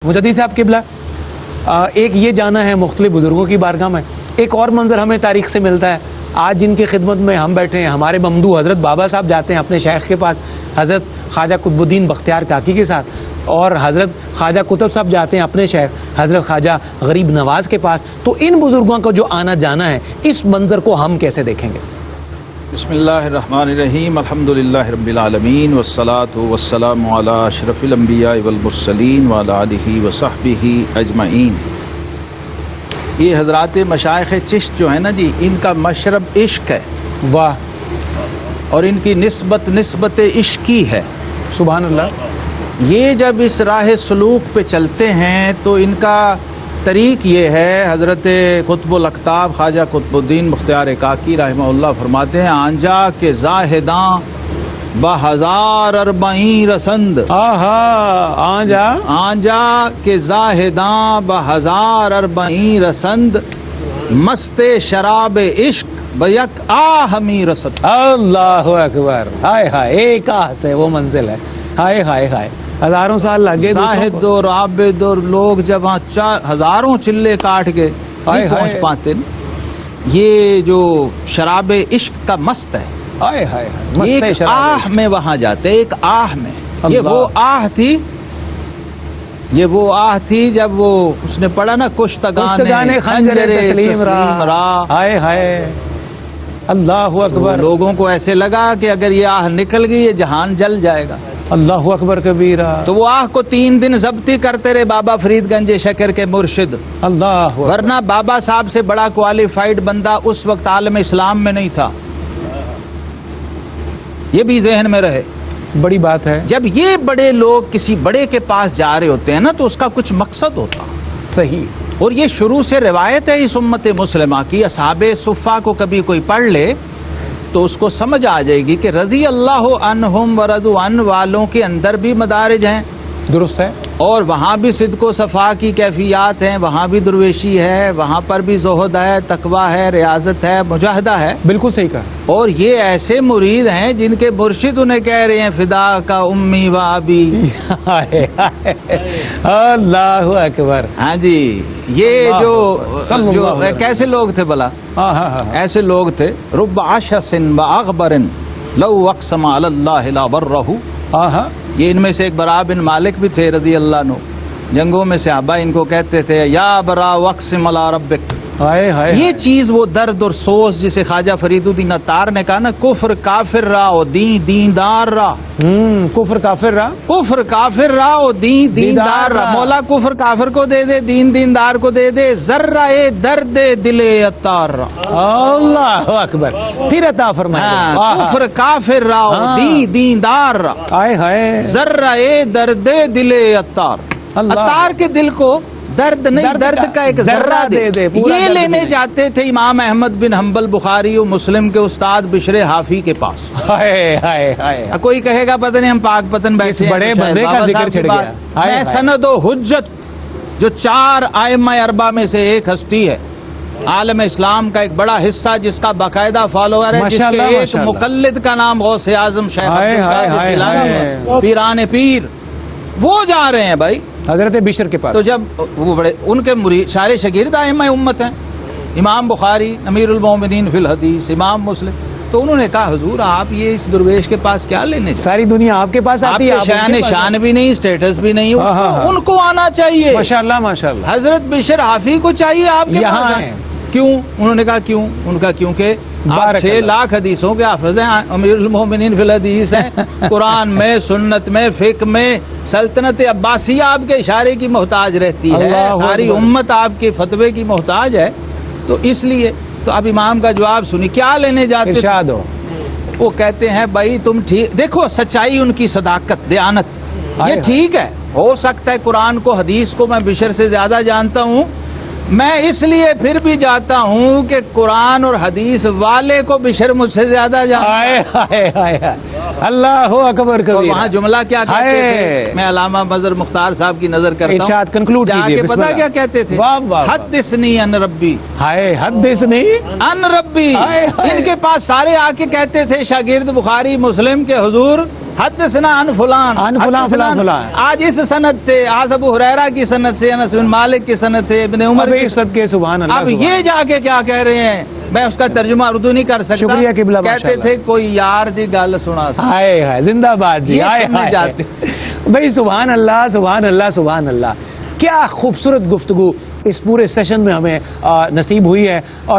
مجدد صاحب قبلہ، ایک یہ جانا ہے مختلف بزرگوں کی بارگاہ میں، ایک اور منظر ہمیں تاریخ سے ملتا ہے۔ آج جن کی خدمت میں ہم بیٹھے ہیں، ہمارے ممدوح حضرت بابا صاحب جاتے ہیں اپنے شیخ کے پاس حضرت خواجہ قطب الدین بختیار کاکی کے ساتھ، اور حضرت خواجہ قطب صاحب جاتے ہیں اپنے شیخ حضرت خواجہ غریب نواز کے پاس۔ تو ان بزرگوں کا جو آنا جانا ہے، اس منظر کو ہم کیسے دیکھیں گے؟ بسم اللہ الرحمن الرحیم، الحمدللہ رب العالمین، والصلاة والسلام علی اشرف الانبیاء والمرسلین وعلی آلہ وصحبہ اجمعین۔ یہ حضرات مشائخ چشت جو ہیں نا جی، ان کا مشرب عشق ہے، واہ، اور ان کی نسبت عشقی ہے۔ سبحان اللہ۔ یہ جب اس راہ سلوک پہ چلتے ہیں تو ان کا طریق یہ ہے۔ حضرت قطب الاقطاب خواجہ قطب الدین بختیار کاکی رحمہ اللہ فرماتے ہیں، آنجا کے زاہداں بہزار اربعین رسند، آنجا کے زاہداں بہزار اربعین رسند، مست شراب عشق بیک آہ می رسد۔ اللہ اکبر، ہائے ہائے، ایک آہ سے وہ منزل ہے، ہائے ہائے ہائے، ہزاروں سال لگے زاہد اور عابد اور لوگ جب وہاں ہزاروں چلے کاٹ کے نہیں پہنچ پاتے، یہ جو شراب عشق کا مست ہے، ہائے ہائے، ایک آہ میں وہاں جاتے، ایک آہ میں۔ یہ وہ آہ تھی، یہ وہ آہ تھی جب وہ اس نے پڑھا نا، کشتگان خنجر تسلیم را، ہائے ہائے، اللہ اکبر۔ لوگوں کو ایسے لگا کہ اگر یہ آہ نکل گئی یہ جہان جل جائے گا، اللہ اکبر کبیرہ۔ تو وہ آہ کو 3 دن ضبطی کرتے رہے بابا فرید گنج شکر کے مرشد، اللہ اکبر۔ ورنہ بابا صاحب سے بڑا کوالیفائڈ بندہ اس وقت عالم اسلام میں نہیں تھا، یہ بھی ذہن میں رہے۔ بڑی بات ہے، جب یہ بڑے لوگ کسی بڑے کے پاس جا رہے ہوتے ہیں نا، تو اس کا کچھ مقصد ہوتا، صحیح۔ اور یہ شروع سے روایت ہے اس امت مسلمہ کی۔ اصحاب صفہ کو کبھی کوئی پڑھ لے تو اس کو سمجھ آ جائے گی کہ رضی اللہ عنہم ورضوا عنہ والوں کے اندر بھی مدارج ہیں، درست ہے، اور وہاں بھی صدق و صفا کی کیفیات ہیں، وہاں بھی درویشی ہے، وہاں پر بھی زہد ہے، تقوی ہے، ریاضت ہے، مجاہدہ ہے۔ بالکل صحیح کہا۔ اور یہ ایسے مرید ہیں جن کے مرشد انہیں کہہ رہے ہیں فدا کا امی و ابی۔ اللہ اکبر۔ ہاں جی، یہ جو کیسے لوگ تھے بلا، ایسے لوگ تھے، رب عشس و اغبر لو اقسم علی اللہ لا برہ۔ یہ ان میں سے ایک برا بن مالک بھی تھے رضی اللہ عنہ، جنگوں میں صحابہ ان کو کہتے تھے یا برا وقسم علی ربک۔ یہ چیز وہ درد اور سوز جسے خواجہ فرید الدین عطار نے کہا نا، کفر کافر را و دین دیندار را، کفر کافر را، کفر کافر را و دین دیندار را۔ مولا کفر کافر کو دے دے، دین دیندار کو دے دے، ذرہ درد دل عطار را۔ اللہ اکبر، پھر عطا فرمائے۔ کفر کافر را و دین دیندار را، ہائے ہائے، ذرہ درد دل عطار۔ عطار کے دل کو درد نہیں، درد کا ایک ذرہ دے دے۔ یہ لینے جاتے تھے امام احمد بن حنبل بخاری و مسلم کے استاد بشر حافی کے پاس۔ ہائے ہائے ہائے، کوئی کہے گا پتہ نہیں ہم پاک پتن بیٹھے ہیں، بڑے بندے کا ذکر چھڑ گیا۔ میں سند و حجت جو 4 ائمہ اربعہ میں سے ایک ہستی ہے، عالم اسلام کا ایک بڑا حصہ جس کا باقاعدہ فالوور ہے، جس کے ایک مقلد کا نام غوث اعظم شیخ عبدالقادر جیلانی ہے، پیران پیر، وہ جا رہے ہیں بھائی حضرت بشر کے پاس۔ تو جب وہ بڑے ان کے مرید سارے شاگرد ائمہ امت ہیں، امام بخاری امیر المومنین فی الحدیث، امام مسلم، تو انہوں نے کہا حضور آپ یہ اس درویش کے پاس کیا لینے، ساری دنیا آپ کے پاس آتی ہے، آپ کے شان بھی نہیں، اسٹیٹس بھی نہیں، ان کو آنا چاہیے۔ ماشاءاللہ ماشاءاللہ، حضرت بشر حافی کو چاہیے آپ کے یہاں پاس۔ کیوں؟ انہوں نے کہا کیوں؟ ان کا کیونکہ آپ 6 لاکھ حدیثوں کے حافظ ہیں، امیر المومنین فی الحدیث ہیں، قرآن میں، سنت میں، فقہ میں، سلطنت عباسیہ آپ کے اشارے کی محتاج رہتی ہے، ساری امت آپ کے فتوے کی محتاج ہے۔ تو اس لیے تو اب امام کا جواب سنی، کیا لینے جاتے؟ ارشاد ہو۔ وہ کہتے ہیں بھائی تم ٹھیک دیکھو، سچائی ان کی صداقت، دیانت، یہ ٹھیک ہے، ہو سکتا ہے قرآن کو حدیث کو میں بشر سے زیادہ جانتا ہوں، میں اس لیے پھر بھی جاتا ہوں کہ قرآن اور حدیث والے کو بشر مجھ سے زیادہ جانتا ہے۔ اللہ اکبر کبیرہ۔ وہاں جملہ کیا کہتے تھے؟ میں علامہ مظہر مختار صاحب کی نظر کرتا ہوں، ارشاد کنکلوڈ کیجئے، بسم اللہ۔ پتہ کیا کہتے تھے؟ حدثنی عن ربی، ہائے حدثنی عن ربی۔ ان کے پاس سارے آ کے کہتے تھے شاگرد بخاری مسلم کے، حضور حدثنا عن فلان عن فلان حدثنا فلان فلان. آج اس سند سے، آج ابو ہریرہ کی سند سے، انس بن مالک کی سند سے، ابن عمر ابھی کی. صدقے سبحان اللہ. اب سبحان یہ جا کے کیا کہہ رہے ہیں، میں اس کا ترجمہ اردو نہیں کر سکتا. شکریہ قبلہ، کہتے ماشاءاللہ. تھے کوئی یار دی گل سنا سا. ہائے ہائے زندہ باد جی. یہ ہائے سننے ہائے جاتے. بھائی سبحان اللہ سبحان اللہ سبحان اللہ. کیا خوبصورت گفتگو اس پورے سیشن میں ہمیں نصیب ہوئی ہے. اور